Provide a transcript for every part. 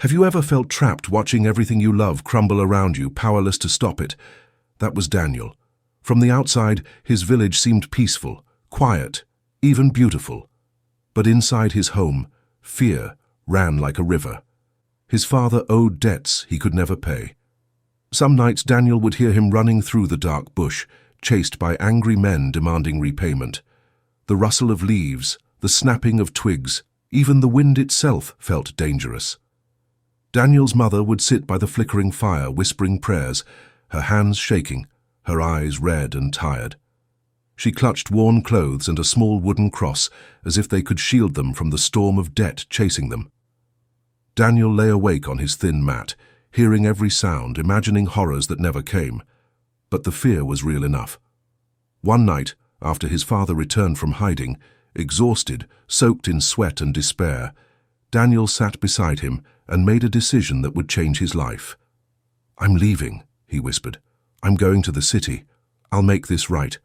Have you ever felt trapped watching everything you love crumble around you, powerless to stop it? That was Daniel. From the outside, his village seemed peaceful, quiet, even beautiful. But inside his home, fear ran like a river. His father owed debts he could never pay. Some nights Daniel would hear him running through the dark bush, chased by angry men demanding repayment. The rustle of leaves, the snapping of twigs, even the wind itself felt dangerous. Daniel's mother would sit by the flickering fire, whispering prayers, her hands shaking, her eyes red and tired. She clutched worn clothes and a small wooden cross, as if they could shield them from the storm of debt chasing them. Daniel lay awake on his thin mat, hearing every sound, imagining horrors that never came. But the fear was real enough. One night, after his father returned from hiding, exhausted, soaked in sweat and despair, Daniel sat beside him and made a decision that would change his life. "I'm leaving," he whispered. "I'm going to the city. I'll make this right.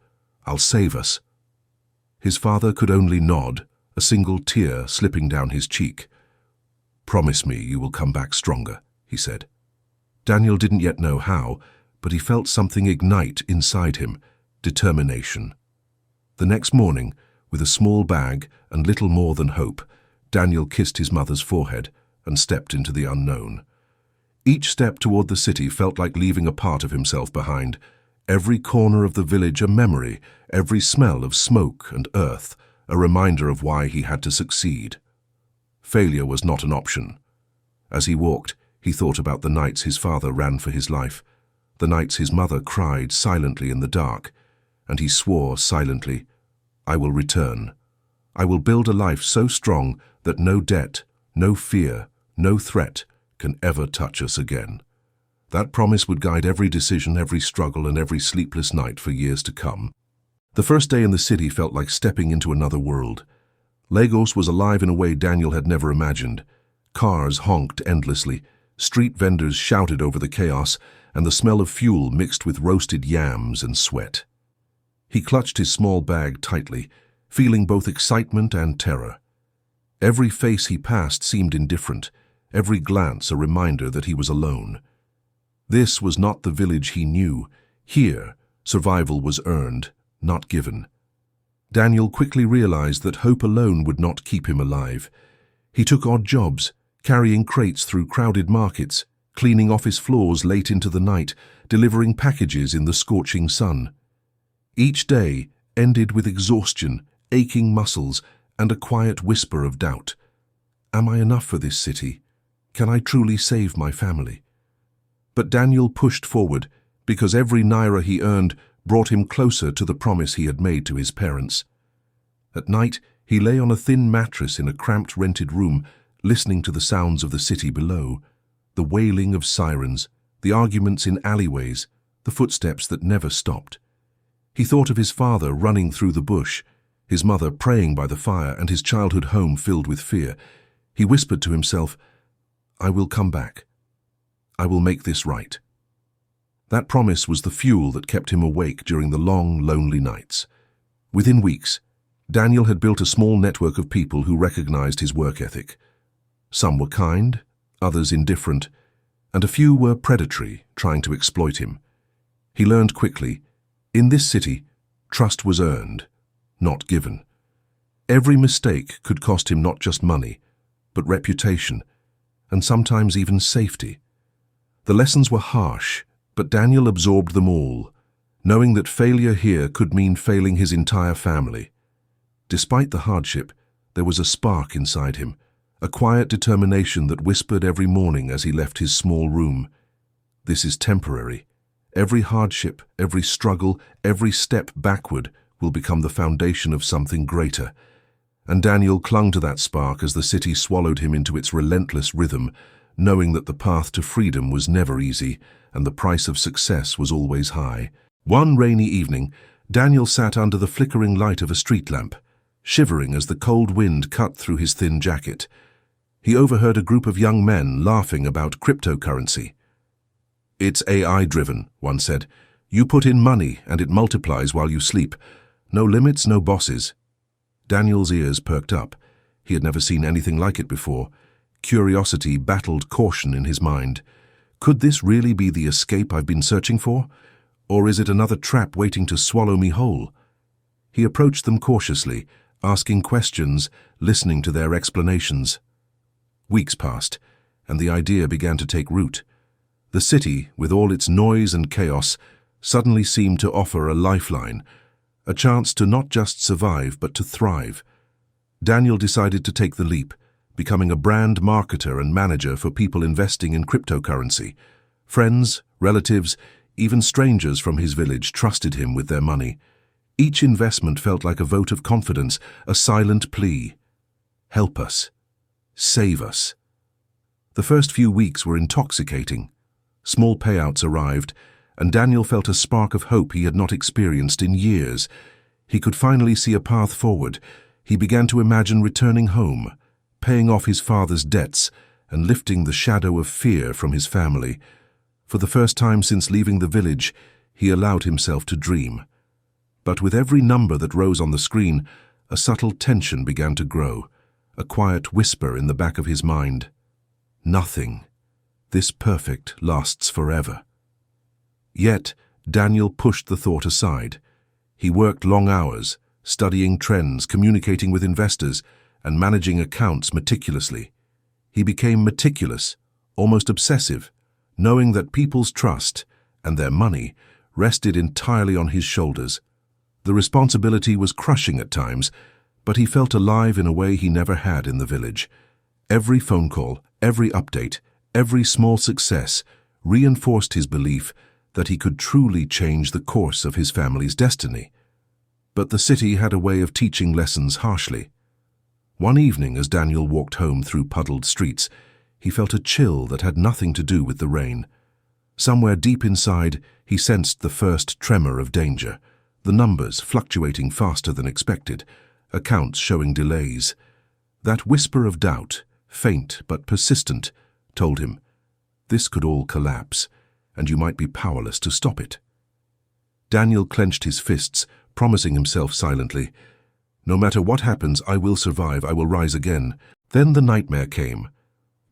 I'll save us." His father could only nod, a single tear slipping down his cheek. "Promise me you will come back stronger," he said. Daniel didn't yet know how, but he felt something ignite inside him, determination. The next morning, with a small bag and little more than hope, Daniel kissed his mother's forehead and stepped into the unknown. Each step toward the city felt like leaving a part of himself behind. Every corner of the village a memory, every smell of smoke and earth a reminder of why he had to succeed. Failure was not an option. As he walked, he thought about the nights his father ran for his life, the nights his mother cried silently in the dark, and he swore silently, "I will return. I will build a life so strong that no debt, no fear, no threat can ever touch us again." That promise would guide every decision, every struggle, and every sleepless night for years to come. The first day in the city felt like stepping into another world. Lagos was alive in a way Daniel had never imagined. Cars honked endlessly, street vendors shouted over the chaos, and the smell of fuel mixed with roasted yams and sweat. He clutched his small bag tightly, feeling both excitement and terror. Every face he passed seemed indifferent, every glance a reminder that he was alone. This was not the village he knew. Here, survival was earned, not given. Daniel quickly realized that hope alone would not keep him alive. He took odd jobs, carrying crates through crowded markets, cleaning office floors late into the night, delivering packages in the scorching sun. Each day ended with exhaustion, aching muscles, and a quiet whisper of doubt. Am I enough for this city? Can I truly save my family? But Daniel pushed forward, because every naira he earned brought him closer to the promise he had made to his parents. At night, he lay on a thin mattress in a cramped rented room, listening to the sounds of the city below, the wailing of sirens, the arguments in alleyways, the footsteps that never stopped. He thought of his father running through the bush, his mother praying by the fire, and his childhood home filled with fear. He whispered to himself, "I will come back. I will make this right." That promise was the fuel that kept him awake during the long, lonely nights. Within weeks, Daniel had built a small network of people who recognized his work ethic. Some were kind, others indifferent, and a few were predatory, trying to exploit him. He learned quickly, in this city, trust was earned, not given. Every mistake could cost him not just money, but reputation, and sometimes even safety. The lessons were harsh, but Daniel absorbed them all, knowing that failure here could mean failing his entire family. Despite the hardship, there was a spark inside him, a quiet determination that whispered every morning as he left his small room. This is temporary. Every hardship, every struggle, every step backward will become the foundation of something greater. And Daniel clung to that spark as the city swallowed him into its relentless rhythm, knowing that the path to freedom was never easy and the price of success was always high. One rainy evening, Daniel sat under the flickering light of a street lamp, shivering as the cold wind cut through his thin jacket. He overheard a group of young men laughing about cryptocurrency. "It's AI-driven," one said. "You put in money and it multiplies while you sleep. No limits, no bosses." Daniel's ears perked up. He had never seen anything like it before. Curiosity battled caution in his mind. Could this really be the escape I've been searching for? Or is it another trap waiting to swallow me whole? He approached them cautiously, asking questions, listening to their explanations. Weeks passed, and the idea began to take root. The city, with all its noise and chaos, suddenly seemed to offer a lifeline, a chance to not just survive but to thrive. Daniel decided to take the leap, becoming a brand marketer and manager for people investing in cryptocurrency. Friends, relatives, even strangers from his village trusted him with their money. Each investment felt like a vote of confidence, a silent plea. Help us. Save us. The first few weeks were intoxicating. Small payouts arrived, and Daniel felt a spark of hope he had not experienced in years. He could finally see a path forward. He began to imagine returning home, paying off his father's debts, and lifting the shadow of fear from his family. For the first time since leaving the village, he allowed himself to dream. But with every number that rose on the screen, a subtle tension began to grow, a quiet whisper in the back of his mind. Nothing. This perfect lasts forever. Yet, Daniel pushed the thought aside. He worked long hours, studying trends, communicating with investors, and managing accounts meticulously. He became meticulous, almost obsessive, knowing that people's trust and their money rested entirely on his shoulders. The responsibility was crushing at times, but he felt alive in a way he never had in the village. Every phone call, every update, every small success reinforced his belief that he could truly change the course of his family's destiny. But the city had a way of teaching lessons harshly. One evening, as Daniel walked home through puddled streets, he felt a chill that had nothing to do with the rain. Somewhere deep inside, he sensed the first tremor of danger, the numbers fluctuating faster than expected, accounts showing delays. That whisper of doubt, faint but persistent, told him, this could all collapse, and you might be powerless to stop it. Daniel clenched his fists, promising himself silently, no matter what happens, I will survive, I will rise again. Then the nightmare came.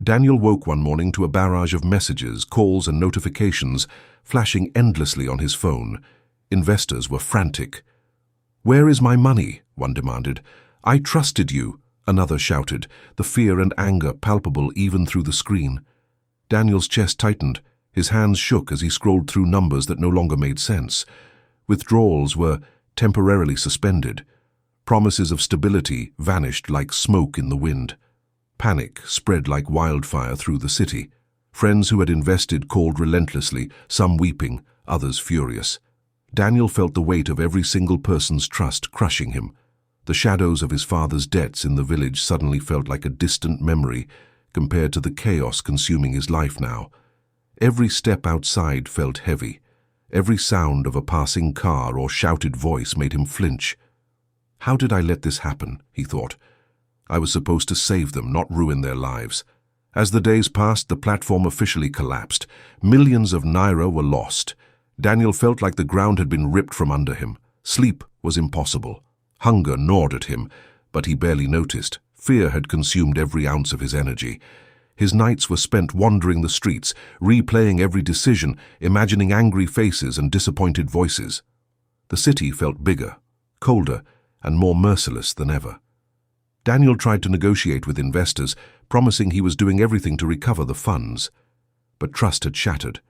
Daniel woke one morning to a barrage of messages, calls, and notifications flashing endlessly on his phone. Investors were frantic. Where is my money? One demanded. I trusted you, another shouted, the fear and anger palpable even through the screen. Daniel's chest tightened. His hands shook as he scrolled through numbers that no longer made sense. Withdrawals were temporarily suspended. Promises of stability vanished like smoke in the wind. Panic spread like wildfire through the city. Friends who had invested called relentlessly, some weeping, others furious. Daniel felt the weight of every single person's trust crushing him. The shadows of his father's debts in the village suddenly felt like a distant memory compared to the chaos consuming his life now. Every step outside felt heavy. Every sound of a passing car or shouted voice made him flinch. How did I let this happen? He thought. I was supposed to save them, not ruin their lives. As the days passed, the platform officially collapsed. Millions of naira were lost. Daniel felt like the ground had been ripped from under him. Sleep was impossible. Hunger gnawed at him, but he barely noticed. Fear had consumed every ounce of his energy. His nights were spent wandering the streets, replaying every decision, imagining angry faces and disappointed voices. The city felt bigger, colder, and more merciless than ever. Daniel tried to negotiate with investors, promising he was doing everything to recover the funds. But trust had shattered.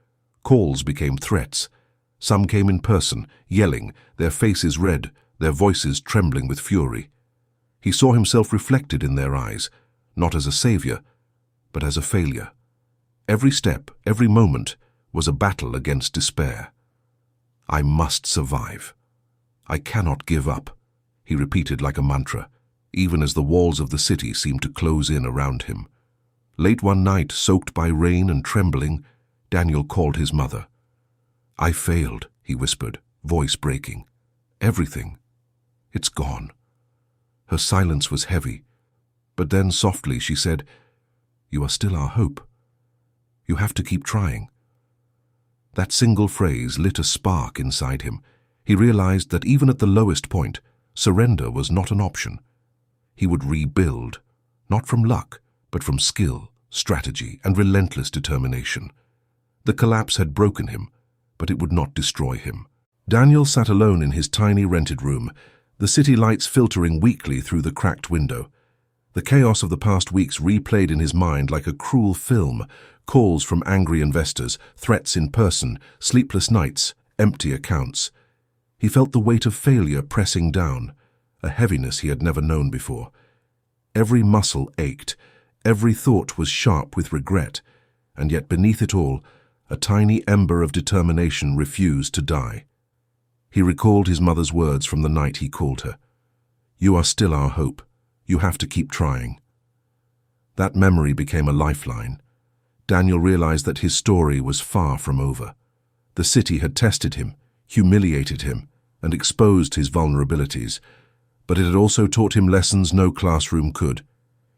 Calls became threats. Some came in person, yelling, their faces red, their voices trembling with fury. He saw himself reflected in their eyes, not as a savior, but as a failure. Every step, every moment, was a battle against despair. I must survive. I cannot give up, he repeated like a mantra, even as the walls of the city seemed to close in around him. Late one night, soaked by rain and trembling, Daniel called his mother. I failed, he whispered, voice breaking. Everything. It's gone. Her silence was heavy, but then softly she said, You are still our hope. You have to keep trying. That single phrase lit a spark inside him. He realized that even at the lowest point, surrender was not an option. He would rebuild, not from luck, but from skill, strategy, and relentless determination. The collapse had broken him, but it would not destroy him. Daniel sat alone in his tiny rented room, the city lights filtering weakly through the cracked window. The chaos of the past weeks replayed in his mind like a cruel film: calls from angry investors, threats in person, sleepless nights, empty accounts. He felt the weight of failure pressing down, a heaviness he had never known before. Every muscle ached, every thought was sharp with regret, and yet beneath it all, a tiny ember of determination refused to die. He recalled his mother's words from the night he called her. "You are still our hope. You have to keep trying." That memory became a lifeline. Daniel realized that his story was far from over. The city had tested him, humiliated him, and exposed his vulnerabilities, but it had also taught him lessons no classroom could.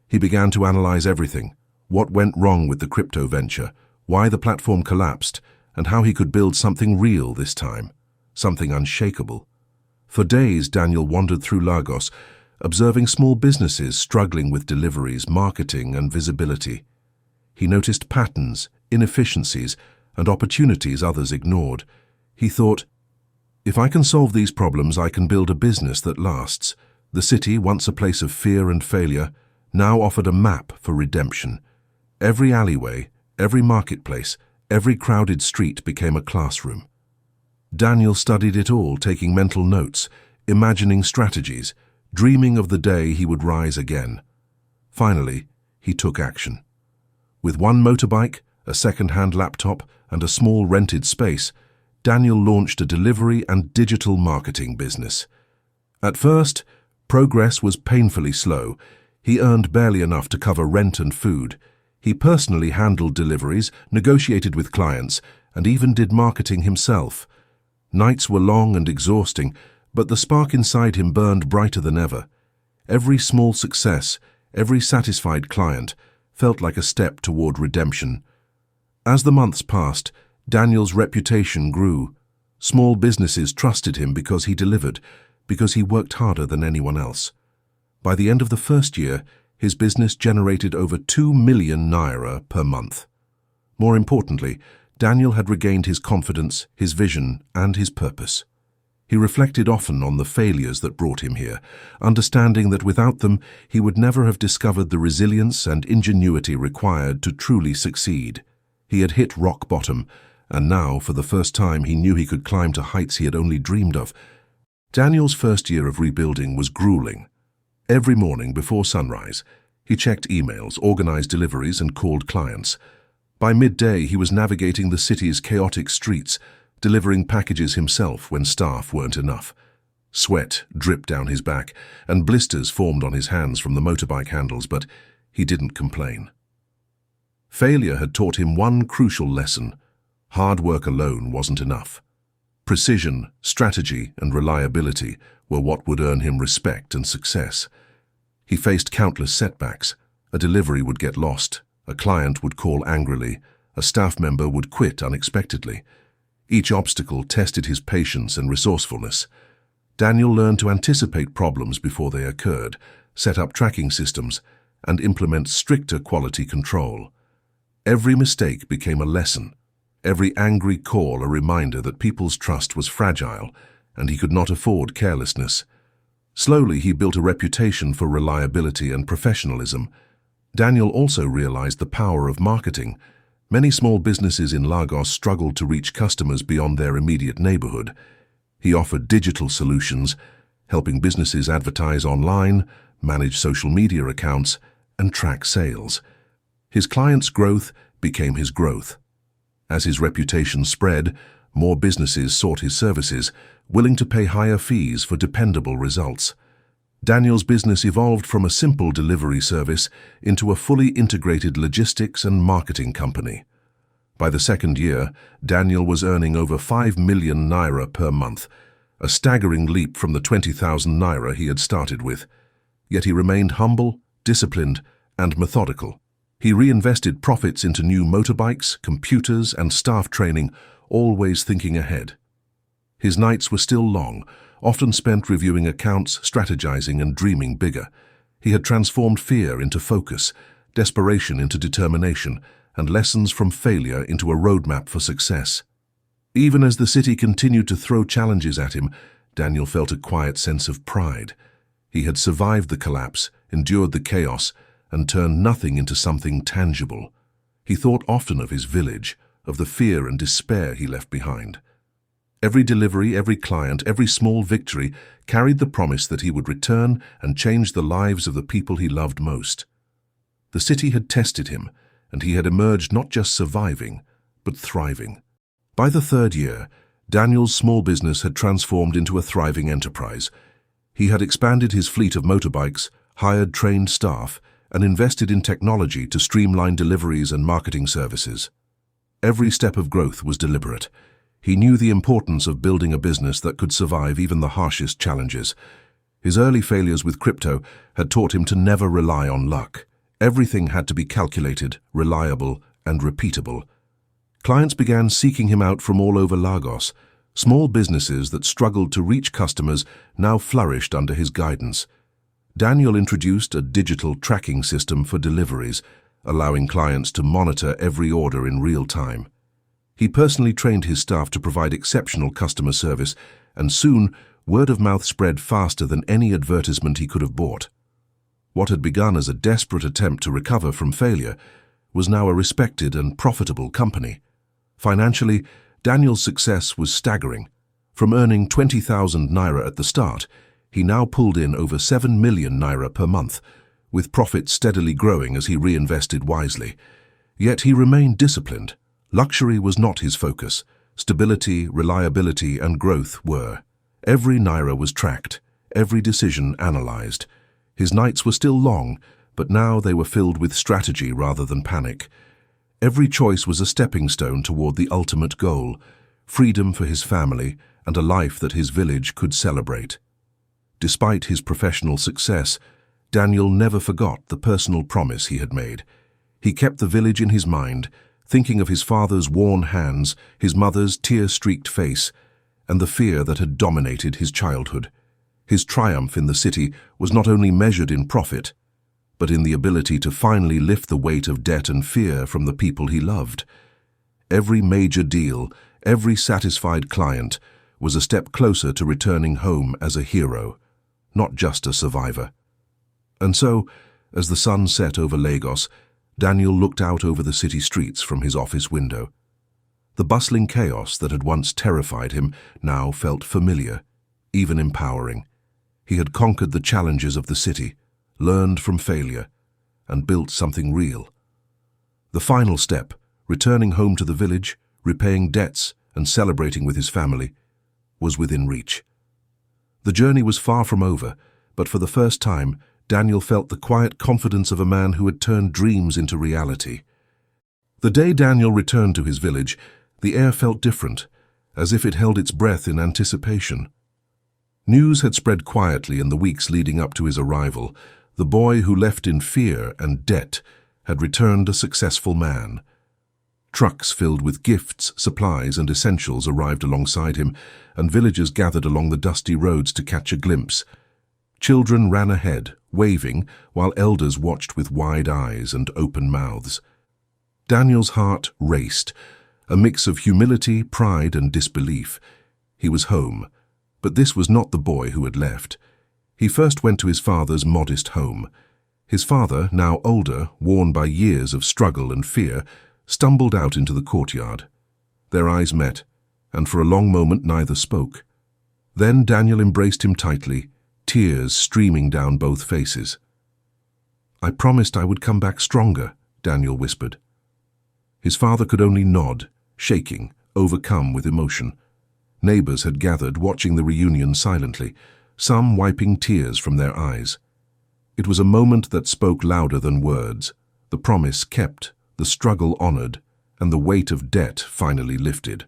He began to analyze everything: what went wrong with the crypto venture, why the platform collapsed, and how he could build something real this time, something unshakable. For days, Daniel wandered through Lagos, observing small businesses struggling with deliveries, marketing, and visibility. He noticed patterns, inefficiencies, and opportunities others ignored. He thought, if I can solve these problems, I can build a business that lasts. The city, once a place of fear and failure, now offered a map for redemption. Every alleyway, every marketplace, every crowded street became a classroom. Daniel studied it all, taking mental notes, imagining strategies, dreaming of the day he would rise again. Finally, he took action. With one motorbike, a second-hand laptop, and a small rented space, Daniel launched a delivery and digital marketing business. At first, progress was painfully slow. He earned barely enough to cover rent and food. He personally handled deliveries, negotiated with clients, and even did marketing himself. Nights were long and exhausting, but the spark inside him burned brighter than ever. Every small success, every satisfied client, felt like a step toward redemption. As the months passed, Daniel's reputation grew. Small businesses trusted him because he delivered, because he worked harder than anyone else. By the end of the first year, his business generated over 2 million naira per month. More importantly, Daniel had regained his confidence, his vision, and his purpose. He reflected often on the failures that brought him here, understanding that without them, he would never have discovered the resilience and ingenuity required to truly succeed. He had hit rock bottom, and now, for the first time, he knew he could climb to heights he had only dreamed of. Daniel's first year of rebuilding was grueling. Every morning before sunrise, he checked emails, organized deliveries, and called clients. By midday, he was navigating the city's chaotic streets, delivering packages himself when staff weren't enough. Sweat dripped down his back, and blisters formed on his hands from the motorbike handles, but he didn't complain. Failure had taught him one crucial lesson: hard work alone wasn't enough. Precision, strategy, and reliability were what would earn him respect and success. He faced countless setbacks. A delivery would get lost, a client would call angrily, a staff member would quit unexpectedly. Each obstacle tested his patience and resourcefulness. Daniel learned to anticipate problems before they occurred, set up tracking systems, and implement stricter quality control. Every mistake became a lesson, every angry call a reminder that people's trust was fragile, and he could not afford carelessness. Slowly, he built a reputation for reliability and professionalism. Daniel also realized the power of marketing. Many small businesses in Lagos struggled to reach customers beyond their immediate neighborhood. He offered digital solutions, helping businesses advertise online, manage social media accounts, and track sales. His clients' growth became his growth. As his reputation spread, more businesses sought his services, willing to pay higher fees for dependable results. Daniel's business evolved from a simple delivery service into a fully integrated logistics and marketing company. By the second year, Daniel was earning over 5 million naira per month, a staggering leap from the 20,000 naira he had started with. Yet he remained humble, disciplined, and methodical. He reinvested profits into new motorbikes, computers, and staff training, always thinking ahead. His nights were still long, often spent reviewing accounts, strategizing, and dreaming bigger. He had transformed fear into focus, desperation into determination, and lessons from failure into a roadmap for success. Even as the city continued to throw challenges at him, Daniel felt a quiet sense of pride. He had survived the collapse, endured the chaos, and turned nothing into something tangible. He thought often of his village, of the fear and despair he left behind. Every delivery, every client, every small victory carried the promise that he would return and change the lives of the people he loved most. The city had tested him, and he had emerged not just surviving, but thriving. By the third year, Daniel's small business had transformed into a thriving enterprise. He had expanded his fleet of motorbikes, hired trained staff, and invested in technology to streamline deliveries and marketing services. Every step of growth was deliberate. He knew the importance of building a business that could survive even the harshest challenges. His early failures with crypto had taught him to never rely on luck. Everything had to be calculated, reliable, and repeatable. Clients began seeking him out from all over Lagos. Small businesses that struggled to reach customers now flourished under his guidance. Daniel introduced a digital tracking system for deliveries, allowing clients to monitor every order in real time. He personally trained his staff to provide exceptional customer service, and soon word of mouth spread faster than any advertisement he could have bought. What had begun as a desperate attempt to recover from failure was now a respected and profitable company. Financially, Daniel's success was staggering. From earning 20,000 naira at the start, he now pulled in over 7 million naira per month, with profits steadily growing as he reinvested wisely. Yet he remained disciplined. Luxury was not his focus. Stability, reliability, and growth were. Every naira was tracked, every decision analyzed. His nights were still long, but now they were filled with strategy rather than panic. Every choice was a stepping stone toward the ultimate goal, freedom for his family and a life that his village could celebrate. Despite his professional success, Daniel never forgot the personal promise he had made. He kept the village in his mind, thinking of his father's worn hands, his mother's tear-streaked face, and the fear that had dominated his childhood. His triumph in the city was not only measured in profit, but in the ability to finally lift the weight of debt and fear from the people he loved. Every major deal, every satisfied client, was a step closer to returning home as a hero, not just a survivor. And so, as the sun set over Lagos, Daniel looked out over the city streets from his office window. The bustling chaos that had once terrified him now felt familiar, even empowering. He had conquered the challenges of the city, learned from failure, and built something real. The final step, returning home to the village, repaying debts, and celebrating with his family, was within reach. The journey was far from over, but for the first time, Daniel felt the quiet confidence of a man who had turned dreams into reality. The day Daniel returned to his village, the air felt different, as if it held its breath in anticipation. News had spread quietly in the weeks leading up to his arrival. The boy who left in fear and debt had returned a successful man. Trucks filled with gifts, supplies, and essentials arrived alongside him, and villagers gathered along the dusty roads to catch a glimpse. Children ran ahead, waving, while elders watched with wide eyes and open mouths. Daniel's heart raced, a mix of humility, pride, and disbelief. He was home, but this was not the boy who had left. He first went to his father's modest home. His father, now older, worn by years of struggle and fear, stumbled out into the courtyard. Their eyes met, and for a long moment neither spoke. Then Daniel embraced him tightly, tears streaming down both faces. "I promised I would come back stronger," Daniel whispered. His father could only nod, shaking, overcome with emotion. Neighbors had gathered, watching the reunion silently, some wiping tears from their eyes. It was a moment that spoke louder than words, the promise kept, the struggle honored, and the weight of debt finally lifted.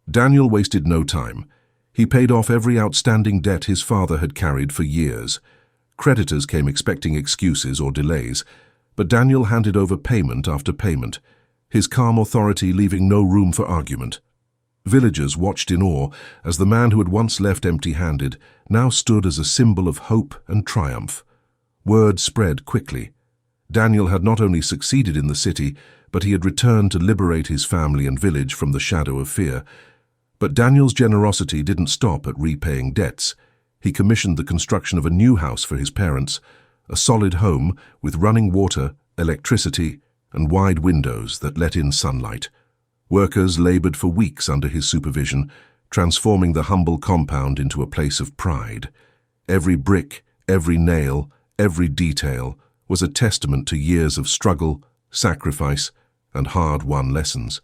Daniel wasted no time. He paid off every outstanding debt his father had carried for years. Creditors came expecting excuses or delays, but Daniel handed over payment after payment, his calm authority leaving no room for argument. Villagers watched in awe as the man who had once left empty-handed now stood as a symbol of hope and triumph. Word spread quickly. Daniel had not only succeeded in the city, but he had returned to liberate his family and village from the shadow of fear. But Daniel's generosity didn't stop at repaying debts. He commissioned the construction of a new house for his parents, a solid home with running water, electricity, and wide windows that let in sunlight. Workers labored for weeks under his supervision, transforming the humble compound into a place of pride. Every brick, every nail, every detail was a testament to years of struggle, sacrifice, and hard-won lessons.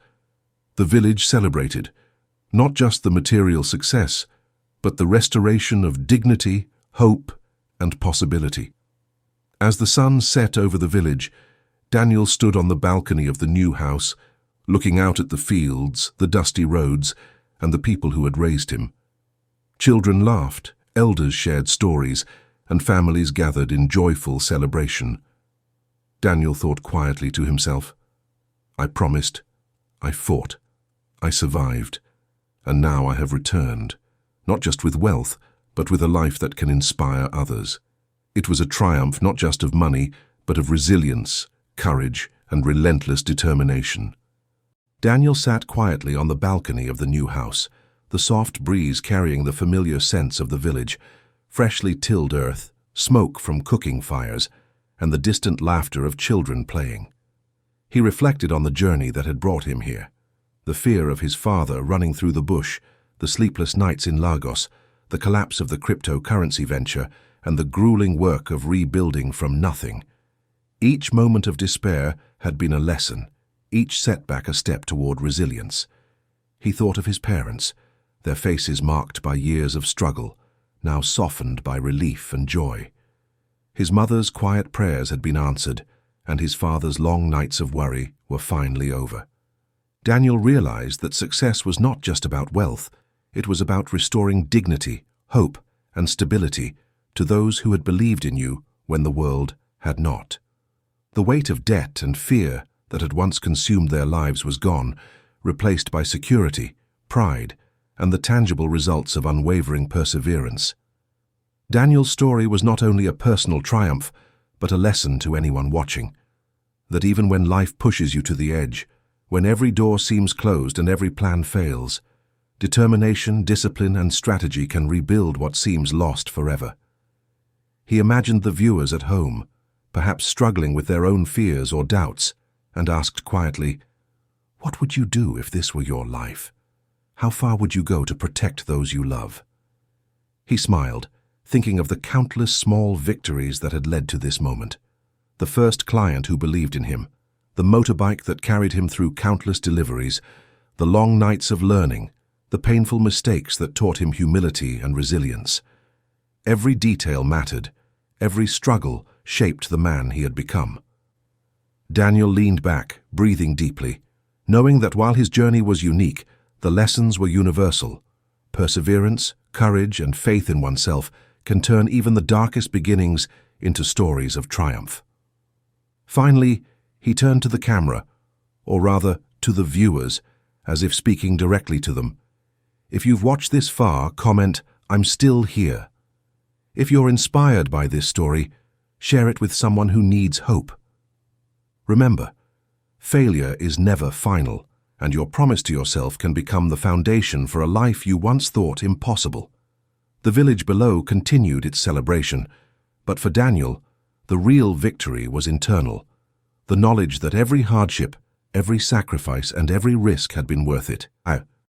The village celebrated not just the material success, but the restoration of dignity, hope, and possibility. As the sun set over the village, Daniel stood on the balcony of the new house, looking out at the fields, the dusty roads, and the people who had raised him. Children laughed, elders shared stories, and families gathered in joyful celebration. Daniel thought quietly to himself, "I promised, I fought, I survived, and now I have returned, not just with wealth, but with a life that can inspire others." It was a triumph not just of money, but of resilience, courage, and relentless determination. Daniel sat quietly on the balcony of the new house, the soft breeze carrying the familiar scents of the village, freshly tilled earth, smoke from cooking fires, and the distant laughter of children playing. He reflected on the journey that had brought him here. The fear of his father running through the bush, the sleepless nights in Lagos, the collapse of the cryptocurrency venture, and the grueling work of rebuilding from nothing. Each moment of despair had been a lesson, each setback a step toward resilience. He thought of his parents, their faces marked by years of struggle, now softened by relief and joy. His mother's quiet prayers had been answered, and his father's long nights of worry were finally over. Daniel realized that success was not just about wealth, it was about restoring dignity, hope, and stability to those who had believed in you when the world had not. The weight of debt and fear that had once consumed their lives was gone, replaced by security, pride, and the tangible results of unwavering perseverance. Daniel's story was not only a personal triumph, but a lesson to anyone watching, that even when life pushes you to the edge, when every door seems closed and every plan fails, determination, discipline, and strategy can rebuild what seems lost forever. He imagined the viewers at home, perhaps struggling with their own fears or doubts, and asked quietly, "What would you do if this were your life? How far would you go to protect those you love?" He smiled, thinking of the countless small victories that had led to this moment. The first client who believed in him, the motorbike that carried him through countless deliveries, the long nights of learning, the painful mistakes that taught him humility and resilience. Every detail mattered, every struggle shaped the man he had become. Daniel leaned back, breathing deeply, knowing that while his journey was unique, the lessons were universal. Perseverance, courage, and faith in oneself can turn even the darkest beginnings into stories of triumph. Finally, he turned to the camera, or rather, to the viewers, as if speaking directly to them. If you've watched this far, comment, "I'm still here." If you're inspired by this story, share it with someone who needs hope. Remember, failure is never final, and your promise to yourself can become the foundation for a life you once thought impossible. The village below continued its celebration, but for Daniel, the real victory was internal, the knowledge that every hardship, every sacrifice, and every risk had been worth it.